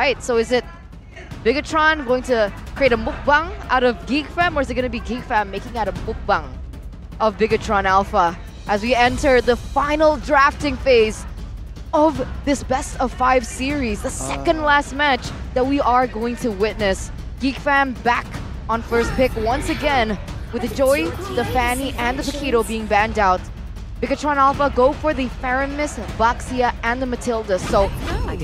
right. So is it Bigetron going to create a mukbang out of Geek Fam, or is it going to be Geek Fam making out a mukbang of Bigetron Alpha as we enter the final drafting phase of this best of 5 series, the second last match that we are going to witness. Geek Fam back on first pick once again with the Joy, the Fanny, and the Paquito being banned out. Bigetron Alpha go for the Faramis, Baxia, and the Matilda. So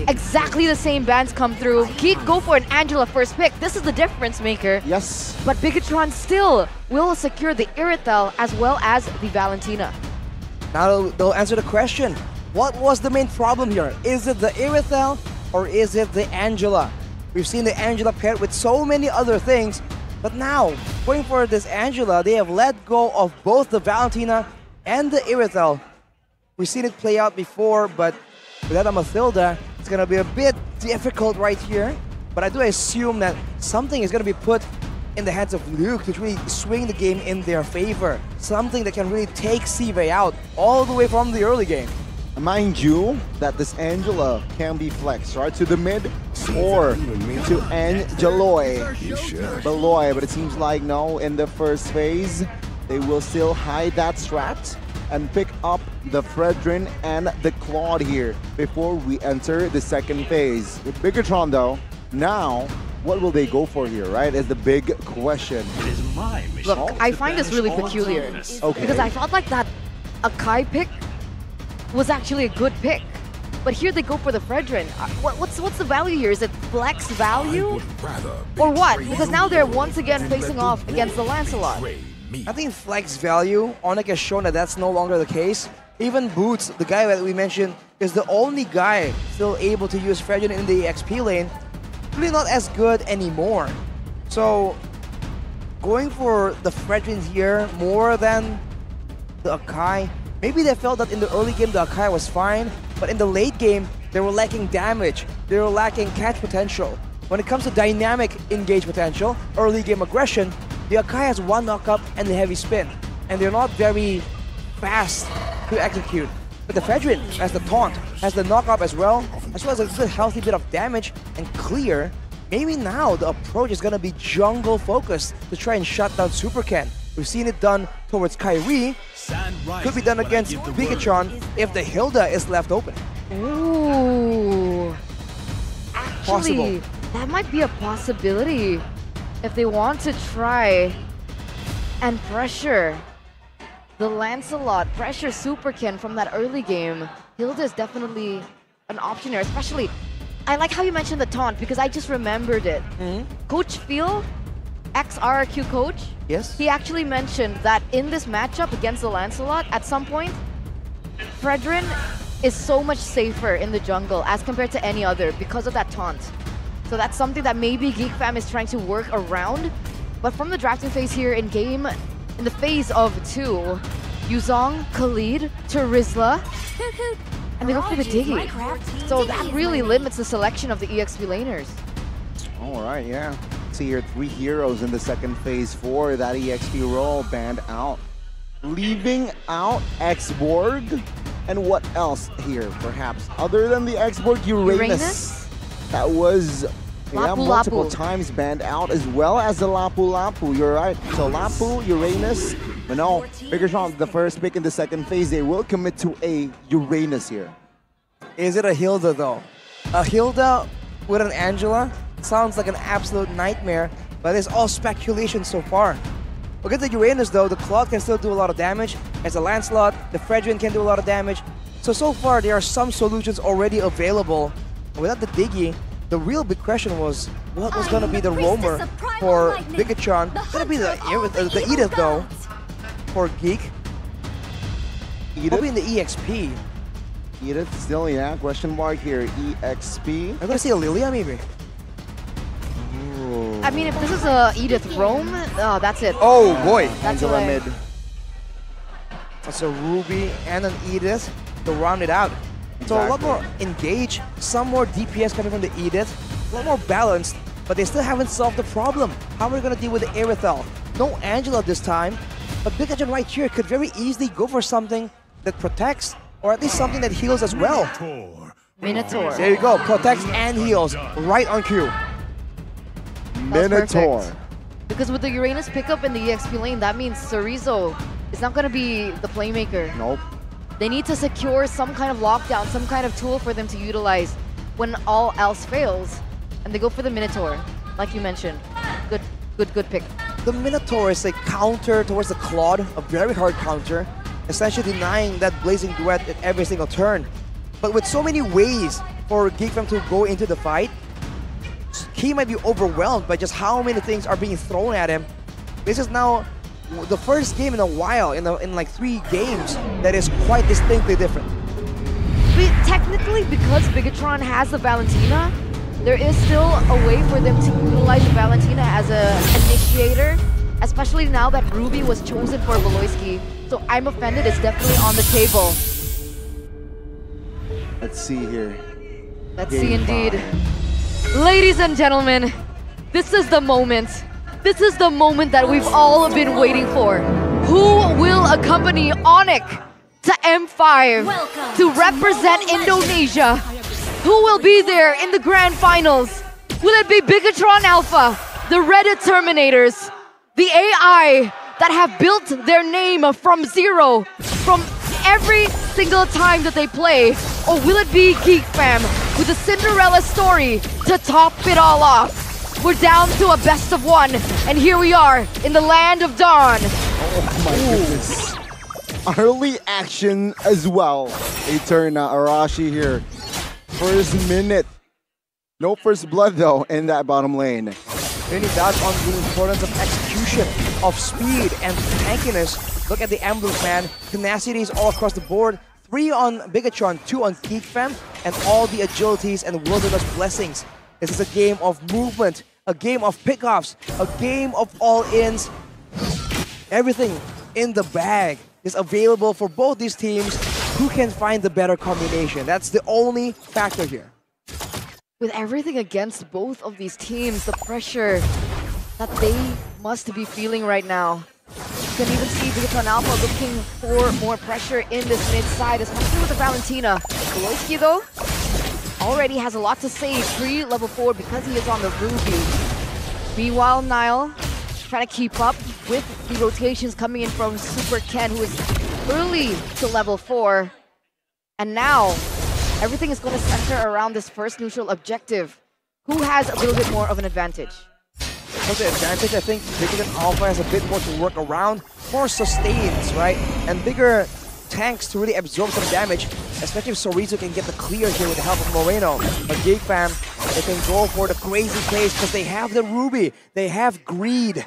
exactly the same bans come through. Geek go for an Angela first pick. This is the difference maker. Yes. But Bigetron still will secure the Iritel as well as the Valentina. Now they'll answer the question. What was the main problem here? Is it the Iritel or is it the Angela? We've seen the Angela paired with so many other things, but now, going for this Angela, they have let go of both the Valentina and the Iritel. We've seen it play out before, but without a Matilda, it's going to be a bit difficult right here. But I do assume that something is going to be put in the hands of Luke to really swing the game in their favor. Something that can really take Sive out all the way from the early game. Mind you that this Angela can be flexed, right? To the mid or to Beloy, but it seems like no, in the first phase, they will still hide that strat and pick up the Fredrin and the Claude here before we enter the second phase. With Bigetron though, now, what will they go for here, right? Is the big question. Look, I find this really peculiar. Okay. Because I felt like that Akai pick was actually a good pick. But here they go for the Fredrin. What's the value here? Is it flex value? Or what? Because now they're once again facing off against the Lancelot. I think flex value, Onyx has shown that that's no longer the case. Even Boots, the guy that we mentioned, is the only guy still able to use Fredrin in the XP lane. Really not as good anymore. So, going for the Fredrin here more than the Akai. Maybe they felt that in the early game the Akai was fine, but in the late game they were lacking damage, they were lacking catch potential. When it comes to dynamic engage potential, early game aggression, the Akai has one knockup and the heavy spin, and they're not very fast to execute. But the Fredrin has the taunt, has the knockup as well as a good healthy bit of damage and clear. Maybe now the approach is gonna be jungle focused to try and shut down Super Ken. We've seen it done towards Kyrie. Could be done against Bigetron if the Hilda is left open. Ooh. Actually, that might be a possibility if they want to try and pressure the Lancelot, pressure Super Ken from that early game. Hilda is definitely an option here, especially. I like how you mentioned the taunt because I just remembered it. Coach Phil, ex-RRQ coach, yes, he actually mentioned that in this matchup against the Lancelot, at some point, Fredrin is so much safer in the jungle as compared to any other because of that taunt. So that's something that maybe Geek Fam is trying to work around. But from the drafting phase here in game, in the phase of 2, Yuzong, Khalid, Terizla, and they go for the Diggy. So that really limits the selection of the EXP laners. Alright, yeah. See here, 3 heroes in the second phase for that EXP role banned out. Leaving out X-Borg. And what else here, perhaps? Other than the X-Borg, Uranus. That was multiple times banned out, as well as the Lapu Lapu. You're right. So Lapu, Uranus, but no, Bigetron, the first pick in the second phase, they will commit to a Uranus here. Is it a Hilda though? A Hilda with an Angela sounds like an absolute nightmare, but it's all speculation so far. Look at the Uranus though, the Claude can still do a lot of damage. As a Lancelot, the Fredrin can do a lot of damage. So far there are some solutions already available. Without the Diggy, the real big question was, what was going to be the roamer for Bigetron? Going to be the Edith though, for Geek. Edith? Probably in the EXP. Edith still, yeah, question mark here, EXP. I'm going to see a Lilia maybe. I mean, if this is a Edith roam, that's it. Oh boy. That's Angela mid. That's a Ruby and an Edith to round it out. So a lot more engage, some more DPS coming from the Edith, a lot more balanced, but they still haven't solved the problem. How are we going to deal with the Aerithel? No Angela this time, but Bigetron right here could very easily go for something that protects, or at least something that heals as well. Minotaur. There you go. Protects and heals right on cue. Minotaur. Perfect. Because with the Uranus pickup in the EXP lane, that means Cerezo is not going to be the playmaker. Nope. They need to secure some kind of lockdown, some kind of tool for them to utilize when all else fails. And they go for the Minotaur, like you mentioned. Good pick. The Minotaur is a counter towards the Claude, a very hard counter, essentially denying that Blazing Duet at every single turn. But with so many ways for Geek to go into the fight, he might be overwhelmed by just how many things are being thrown at him. This is now the first game in a while, in like 3 games, that is quite distinctly different. Technically, because Bigetron has the Valentina, there is still a way for them to utilize the Valentina as an initiator, especially now that Ruby was chosen for Voloisky. So I'm Offended is definitely on the table. Let's see here. Let's see indeed. Ladies and gentlemen, this is the moment. This is the moment that we've all been waiting for. Who will accompany Onyx to M5 to represent Indonesia? Who will be there in the grand finals? Will it be Bigetron Alpha, the Reddit Terminators, the AI that have built their name from zero, from every single time that they play? Or will it be Geek Fam with a Cinderella story to top it all off? We're down to a best of 1, and here we are in the land of dawn. Oh my goodness. Early action as well. Eterna Arashi here. First minute. No first blood though in that bottom lane. Really does on the importance of execution, of speed and tankiness. Look at the emblems, man. Tenacity is all across the board. 3 on Bigetron, 2 on Geek Fam, and all the agilities and wilderness blessings. This is a game of movement, a game of pickoffs, a game of all-ins. Everything in the bag is available for both these teams. Who can find the better combination? That's the only factor here. With everything against both of these teams, the pressure that they must be feeling right now. You can even see Bigetron Alpha looking for more pressure in this mid side, especially with the Valentina. Voloisky, though, already has a lot to say pre-level 4 because he is on the Ruby. Meanwhile, Nile trying to keep up with the rotations coming in from Super Ken, who is early to level 4. And now, everything is going to center around this first neutral objective. Who has a little bit more of an advantage? For the advantage, I think Bigetron Alpha has a bit more to work around, more sustains, right? And bigger tanks to really absorb some damage, especially if Cerezo can get the clear here with the help of Moreno. But Geek Fam, they can go for the crazy plays because they have the Ruby, they have greed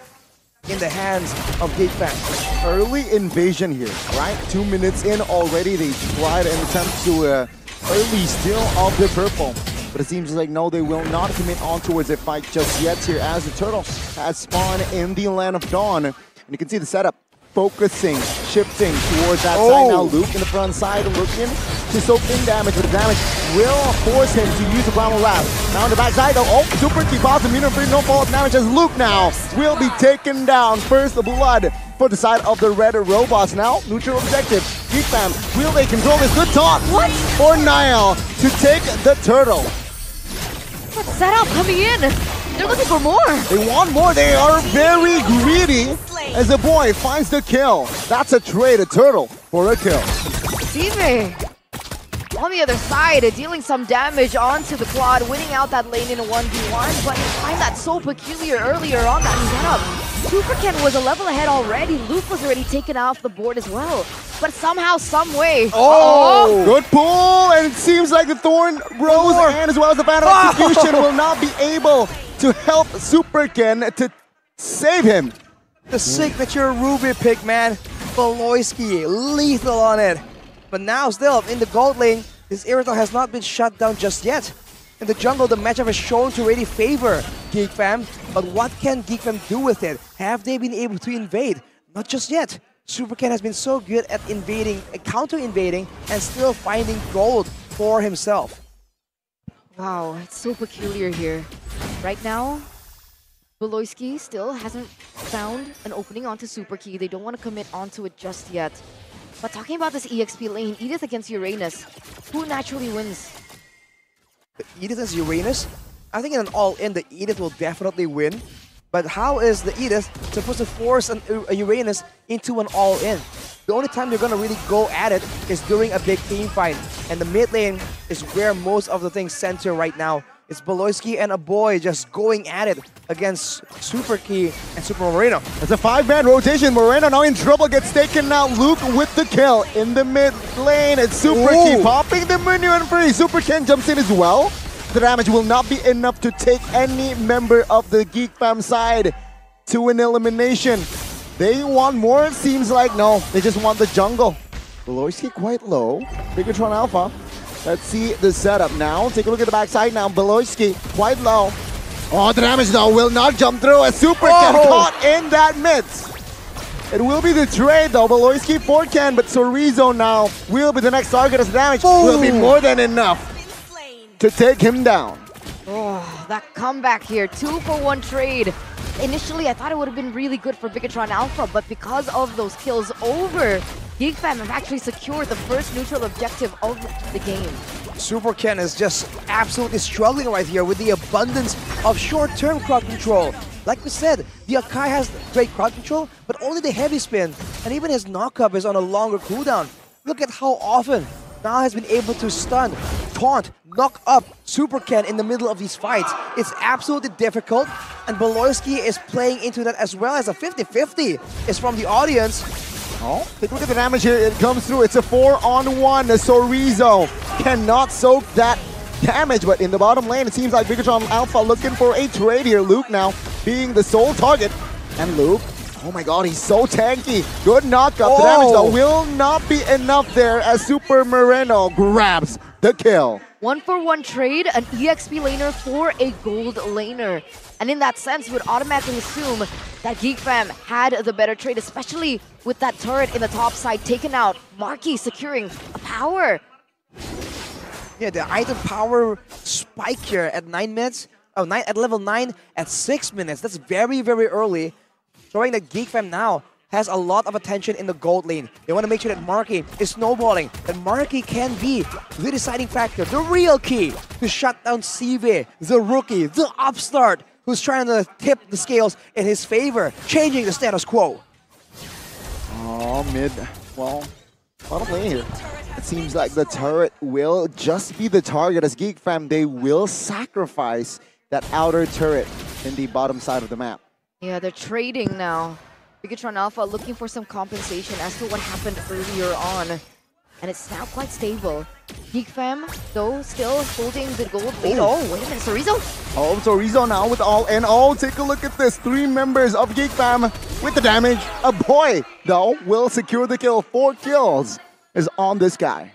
in the hands of Geek Fam. Early invasion here, right? 2 minutes in already, they tried an attempt to early steal of the purple. But it seems like no, they will not commit on towards a fight just yet here as the turtle has spawned in the land of dawn. And you can see the setup focusing, shifting towards that side now. Luke in the front side looking to soak in damage, but the damage will force him to use the primal wrap. Now on the back side though, super key boss immune free, no fallout damage as Luke now will be taken down. First blood for the side of the red robots. Now neutral objective. Geek Fam, will they control this? Good talk for Nile to take the turtle. What setup coming in? They're looking for more. They want more. They are very greedy as the boy finds the kill. That's a trade, a turtle for a kill. Steve on the other side, dealing some damage onto the quad, winning out that lane in a 1v1, but I find that so peculiar earlier on that setup. Super Ken was a level ahead already. Luke was already taken off the board as well. But somehow, some way. Good pull, and it seems like the Thorn Rose and as well as the Battle Execution will not be able to help Super Ken to save him. The signature Ruby pick, man. Voloisky, lethal on it. But now still, in the gold lane, this Irrital has not been shut down just yet. In the jungle, the matchup has shown to really favor Geek Fam. But what can Geek Fam do with it? Have they been able to invade? Not just yet. Super Ken has been so good at invading, counter-invading, and still finding gold for himself. Wow, it's so peculiar here. Right now, Voloisky still hasn't found an opening onto Super Key. They don't want to commit onto it just yet. But talking about this EXP lane, Edith against Uranus, who naturally wins? the Edith as Uranus. I think in an all-in, the Edith will definitely win. But how is the Edith supposed to force a Uranus into an all-in? The only time you're going to really go at it is during a big team fight. And the mid lane is where most of the things center right now. It's Beloyski and a boy just going at it against Super Key and Super Moreno. It's a 5-man rotation. Moreno now in trouble, gets taken out. Luke with the kill in the mid lane. It's Super Key popping the minion free. Super Ken jumps in as well. The damage will not be enough to take any member of the Geek Fam side to an elimination. They want more, it seems like. No, they just want the jungle. Beloyski quite low. Bigetron Alpha. Let's see the setup now. Take a look at the backside now. Beloyski quite low. Oh, the damage though will not jump through. A Super Ken caught in that midst. It will be the trade though. Beloyski for Ken, but Sorizo now will be the next target as damage will be more than enough to take him down. Oh, that comeback here. 2-for-1 trade. Initially, I thought it would have been really good for Bigetron Alpha, but because of those kills over, Geek Fam have actually secured the first neutral objective of the game. Super Ken is just absolutely struggling right here with the abundance of short-term crowd control. Like we said, the Akai has great crowd control, but only the heavy spin, and even his knock-up is on a longer cooldown. Look at how often now has been able to stun, taunt, knock up Super Ken in the middle of these fights. It's absolutely difficult, and Beloyski is playing into that as well. As a 50-50 is from the audience. Oh, take a look at the damage here. It comes through. It's a 4-on-1. Sorizo cannot soak that damage, but in the bottom lane, it seems like Bigetron Alpha looking for a trade here. Luke now being the sole target, and Luke, oh my god, he's so tanky. Good knockup. The damage though will not be enough there as Super Moreno grabs the kill. 1-for-1 trade, an EXP laner for a gold laner. And in that sense, you would automatically assume that Geek Fam had the better trade, especially with that turret in the top side taken out. Marky securing a power. Yeah, the item power spike here at 9 minutes. Oh, at level 9 at 6 minutes. That's very, very early. Showing that Geek Fam now has a lot of attention in the gold lane. They want to make sure that Marky is snowballing, that Marky can be the deciding factor, the real key to shut down CV, the rookie, the upstart, who's trying to tip the scales in his favor, changing the status quo. Oh, bottom lane here. It seems like the turret will just be the target as Geek Fam, they will sacrifice that outer turret in the bottom side of the map. Yeah, they're trading now. Bigetron Alpha looking for some compensation as to what happened earlier on. And it's now quite stable. Geek Fam, though, still holding the gold lead. Oh, wait a minute, Sorizo? Oh, Sorizo now with all in. Oh, take a look at this. 3 members of Geek Fam with the damage. A boy, though, will secure the kill. 4 kills is on this guy.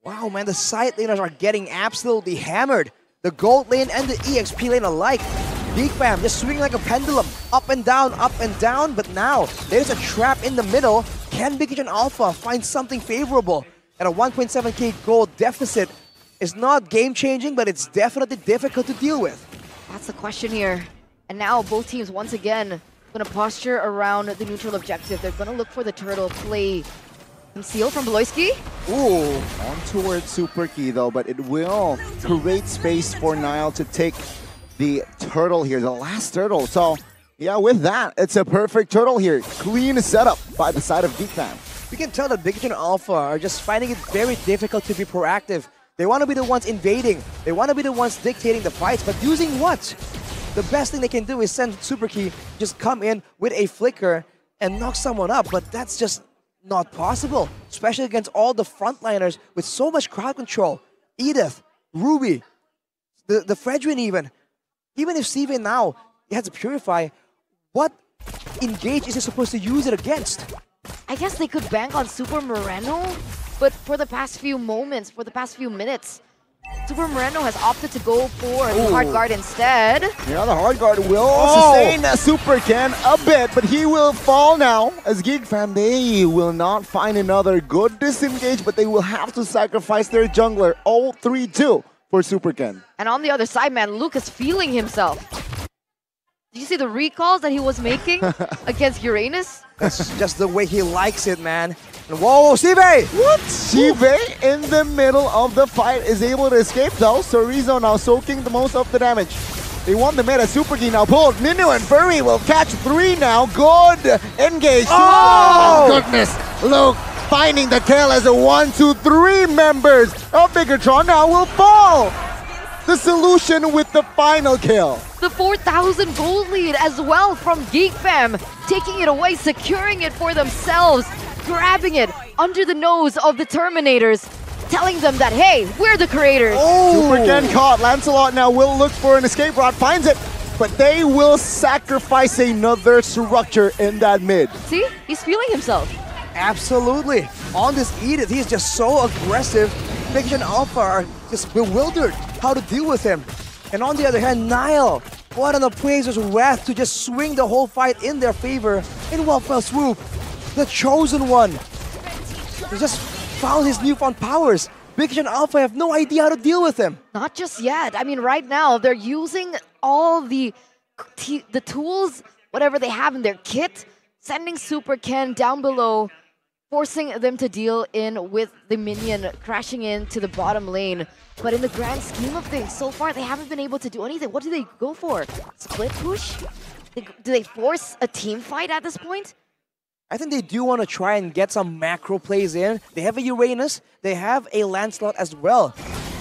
Wow, man, the side laners are getting absolutely hammered. The gold lane and the EXP lane alike. Geek Fam just swinging like a pendulum, up and down, but now there's a trap in the middle. Can Bigetron Alpha find something favorable? And a 1.7k gold deficit is not game-changing, but it's definitely difficult to deal with. That's the question here. And now both teams, once again, going to posture around the neutral objective. They're going to look for the turtle play. Conceal from Beloyski. Ooh, on towards Super Key though, but it will create space for Nile to take the turtle here, the last turtle. So, yeah, with that, it's a perfect turtle here. Clean setup by the side of Geek Fam. We can tell that Bigetron Alpha are just finding it very difficult to be proactive. They want to be the ones invading. They want to be the ones dictating the fights, but using what? The best thing they can do is send Super Key, just come in with a flicker and knock someone up, but that's just not possible, especially against all the frontliners with so much crowd control. Edith, Ruby, the Fredrin even. Even if CV now has to purify, what engage is he supposed to use it against? I guess they could bank on Super Moreno, but for the past few moments, for the past few minutes, Super Moreno has opted to go for the hard guard instead. Yeah, the hard guard will sustain Super Ken a bit, but he will fall now. As Geek Fam, they will not find another good disengage, but they will have to sacrifice their jungler. 0-3-2 for Super Ken. And on the other side, man, Luke is feeling himself. Did you see the recalls that he was making against Uranus? That's just the way he likes it, man. And whoa, Sive! What? Sive in the middle of the fight is able to escape though. Sorizo now soaking the most of the damage. They want the meta. Super Key now pulled. Ninu and Furry will catch 3 now. Good engage. Oh! Goodness. Luke finding the kill as a 1, 2, 3 members of Bigetron now will fall. The solution with the final kill. The 4,000 gold lead as well from Geek Fam, taking it away, securing it for themselves, grabbing it under the nose of the Terminators, telling them that, hey, we're the creators. Oh. Super Ken caught. Lancelot now will look for an escape route, finds it, but they will sacrifice another structure in that mid. See, he's feeling himself. Absolutely. On this Edith, he's just so aggressive. Bigetron Alpha are just bewildered how to deal with him. And on the other hand, Nile, what an appraiser's wrath to just swing the whole fight in their favor in one fell swoop. The chosen one. He just found his newfound powers. Bigetron Alpha have no idea how to deal with him. Not just yet. I mean, right now, they're using all the tools, whatever they have in their kit, sending Super Ken down below, forcing them to deal in with the minion crashing into the bottom lane. But in the grand scheme of things, so far they haven't been able to do anything. What do they go for? Split push? Do they force a team fight at this point? I think they do want to try and get some macro plays in. They have a Uranus, they have a Lancelot as well.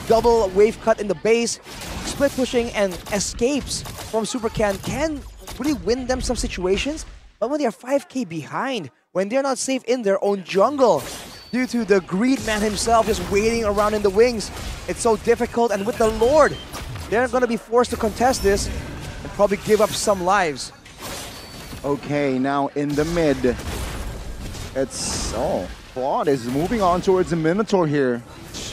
Double wave cut in the base, split pushing and escapes from Super Ken can really win them some situations. But when they are 5k behind, when they're not safe in their own jungle, due to the greed man himself just waiting around in the wings, it's so difficult. And with the Lord, they're going to be forced to contest this and probably give up some lives. Okay, now in the mid, it's, Claude is moving on towards the Minotaur here,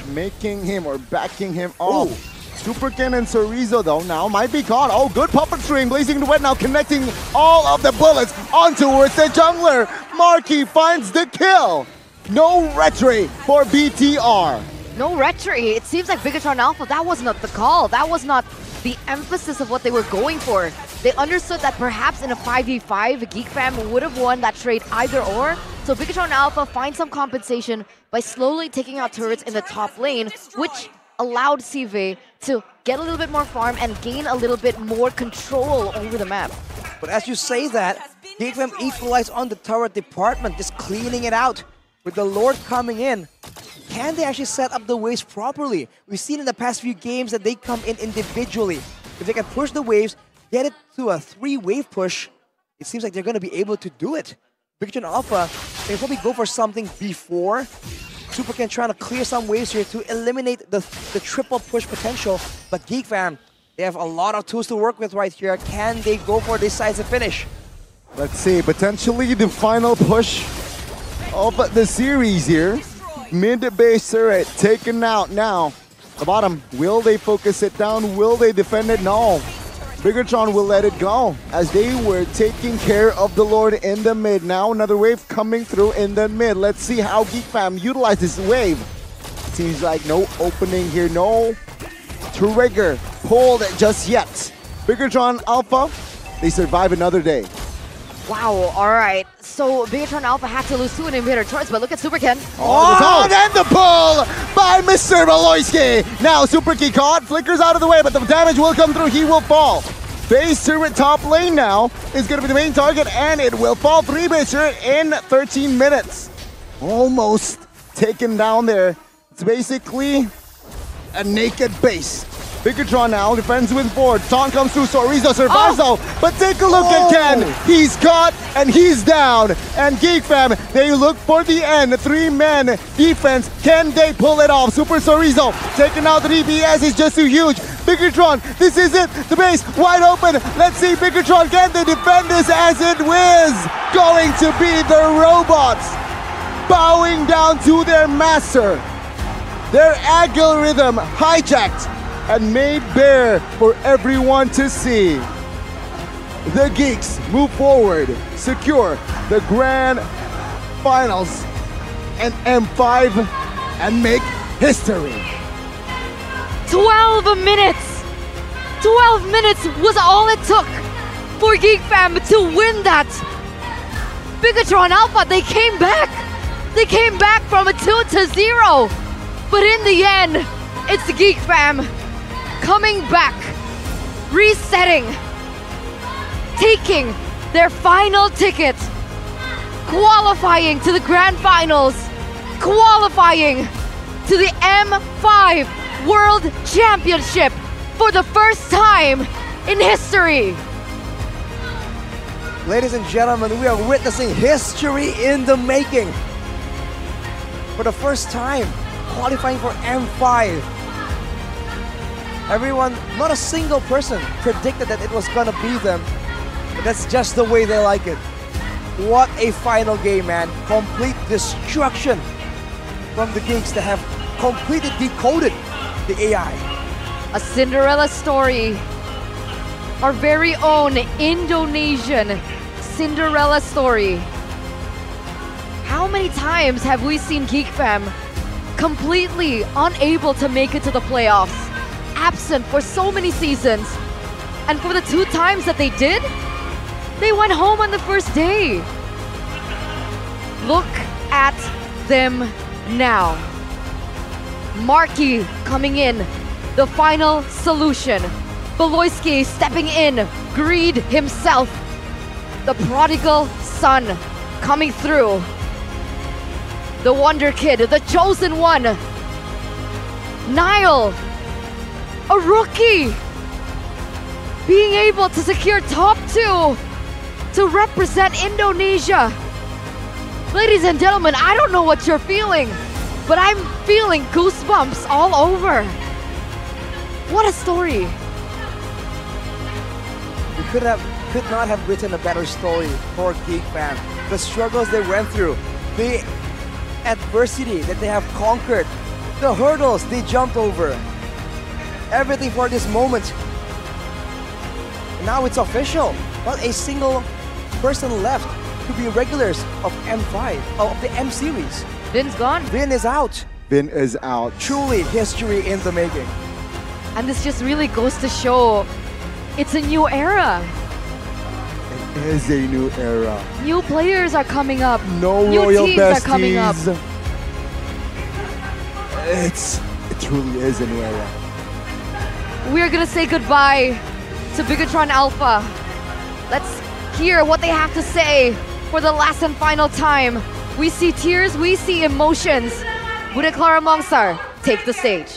making him or backing him off. Ooh. Super Ken and Sorizo though now might be caught. Oh, good puppet string, blazing the wet now, connecting all of the bullets on towards the jungler. Marky finds the kill. No retry for BTR. No retry. It seems like Bigetron Alpha, that was not the call. That was not the emphasis of what they were going for. They understood that perhaps in a 5v5, Geek Fam would have won that trade either or. So Bigetron Alpha finds some compensation by slowly taking out turrets in the top lane, which allowed CV to get a little bit more farm and gain a little bit more control over the map. But as you say that, Geek Fam equalized on the turret department, just cleaning it out. With the Lord coming in, can they actually set up the waves properly? We've seen in the past few games that they come in individually. If they can push the waves, get it to a 3-wave push, it seems like they're going to be able to do it. Bigetron Alpha, they probably go for something before. Super Ken trying to clear some waves here to eliminate the triple push potential. But Geek Fam, they have a lot of tools to work with right here. Can they go for this decisive finish? Let's see, potentially the final push of the series here. Mid-base turret taken out now. The bottom, will they focus it down? Will they defend it? No. Bigetron will let it go as they were taking care of the Lord in the mid. Now another wave coming through in the mid. Let's see how Geek Fam utilizes this wave. Seems like no opening here, no trigger pulled just yet. Bigetron Alpha, they survive another day. Wow, alright. So Bigetron Alpha had to lose 2 inhibitor turrets, but look at Super Ken. Oh, and the pull by Mr. Valoisky. Now Super Key caught, flickers out of the way, but the damage will come through, he will fall. Base turret top lane now is going to be the main target, and it will fall. 3 base turret in 13 minutes. Almost taken down there. It's basically a naked base. Bigetron now defends with 4. Taunt comes through, Sorizo survives though. But take a look at Ken. He's caught and he's down. And Geek Fam, they look for the end. 3-man defense. Can they pull it off? Super Sorizo taking out the DPS is just too huge. Bigetron, this is it. The base wide open. Let's see Bigetron. Can they defend this as it is going to be the robots bowing down to their master. Their algorithm hijacked and made bare for everyone to see. The Geeks move forward, secure the grand finals and M5 and make history. 12 minutes! 12 minutes was all it took for Geek Fam to win that. Bigetron Alpha, they came back. They came back from a 2-0. But in the end, it's the Geek Fam coming back, resetting, taking their final ticket, qualifying to the grand finals, qualifying to the M5 World Championship for the first time in history. Ladies and gentlemen, we are witnessing history in the making. For the first time, qualifying for M5. Everyone, not a single person predicted that it was gonna be them. But that's just the way they like it. What a final game, man. Complete destruction from the Geeks that have completely decoded the AI. A Cinderella story. Our very own Indonesian Cinderella story. How many times have we seen Geek Fam completely unable to make it to the playoffs? Absent for so many seasons. And for the 2 times that they did, they went home on the first day. Look at them now. Marky coming in, the final solution. Beloyski stepping in, Greed himself. The prodigal son coming through. The Wonder Kid, the chosen one. Niall, a rookie, being able to secure top 2 to represent Indonesia. Ladies and gentlemen, I don't know what you're feeling, but I'm feeling goosebumps all over. What a story. We could not have written a better story for Geek Fam. The struggles they went through, the adversity that they have conquered, the hurdles they jumped over. Everything for this moment. Now it's official. Not a single person left to be regulars of M5, of the M series. Vin's gone. Vin is out. Vin is out. Truly history in the making. And this just really goes to show it's a new era. It is a new era. New players are coming up. No New royal teams besties. are coming up. It truly is a new era. We're gonna say goodbye to Bigetron Alpha. Let's hear what they have to say for the last and final time. We see tears, we see emotions. Bude Clara Mongsar, take the stage.